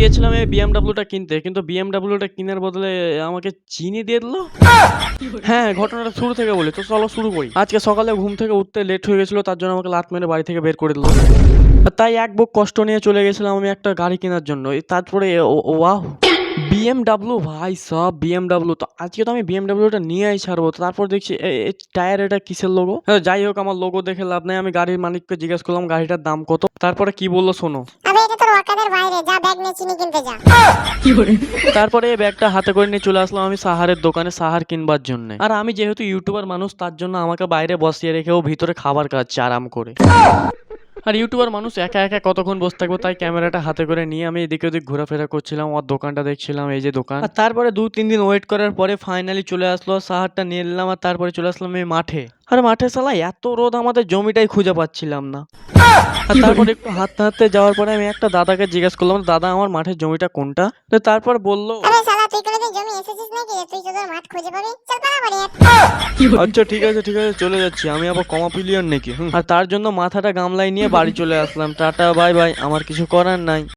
গিয়েছিলাম এই বিএমডাব্লিউটা কিনতে, কিন্তু বিএমডাব্লিউটা কেনার বদলে আমাকে চিনি দিয়ে দিল। হ্যাঁ, ঘটনাটা শুরু থেকে বলি, তো চলো শুরু করি। আজকে সকালে ঘুম থেকে উঠতে লেট হয়ে গেছিল, তার জন্য আমাকে লাত মেরে বাড়ি থেকে বের করে দিল। তাই এক বুক কষ্ট নিয়ে চলে গেছিলাম আমি একটা গাড়ি কেনার জন্য। তারপরে ওয়াও, বিএমডাব্লিউ ভাই সব বিএমডাব্লিউ। তো আজকে তো আমি বিএমডাব্লিউটা নিয়েই ছাড়বো। তো তারপর দেখছি টায়ার, এটা কিসের লোগো? যাই হোক, আমার লোগো দেখে লাভ নাই। আমি গাড়ির মালিককে জিজ্ঞেস করলাম গাড়িটার দাম কত। তারপরে কি বললো শোনো। আবে এটা তোর ওয়াকাদের বাইরে, যা ব্যাগ নিয়ে চিনি কিনতে যা। তারপরে এই ব্যাগটা হাতে করে নিয়ে চলে আসলাম আমি সাহারের দোকানে সাহার কিনবার জন্য। আর আমি যেহেতু ইউটিউবার মানুষ, তার জন্য আমাকে বাইরে বসিয়ে রেখেও ভিতরে খাবার খাচ্ছে আরাম করে। আর ইউটিউবার মানুষ একা একা কতক্ষণ বসে থাকবো, তাই ক্যামেরাটা হাতে করে নিয়ে আমি এদিকে ওদিক ঘোরাফেরা করছিলাম, ওর দোকানটা দেখছিলাম, এই যে দোকান। আর তারপরে 2-3 দিন ওয়েট করার পরে ফাইনালি চলে আসলো, সাহারটা নিয়ে নিলাম। আর তারপরে চলে আসলাম এই মাঠে। আর মাঠে শালা এত রোদ, আমাদের জমিটাই খুঁজে পাচ্ছিলাম না। আর তারপরে একটু হাঁটতে হাঁটতে যাওয়ার পরে আমি একটা দাদাকে জিজ্ঞেস করলাম, দাদা আমার মাঠের জমিটা কোনটা? তো তারপর বললো, আরে শালা তুই কোনোদিন জমি এসেছিস নাকি যে তুই তোদের মাঠ খুঁজে পাবি? চল পালা বাড়ি। আচ্ছা ঠিক আছে চলে যাচ্ছি, আমি আবার কমা পিলিয়ন নাকি? আর তার জন্য মাথাটা গামলায় নিয়ে বাড়ি চলে আসলাম। টাটা বাই বাই, আমার কিছু করার নাই।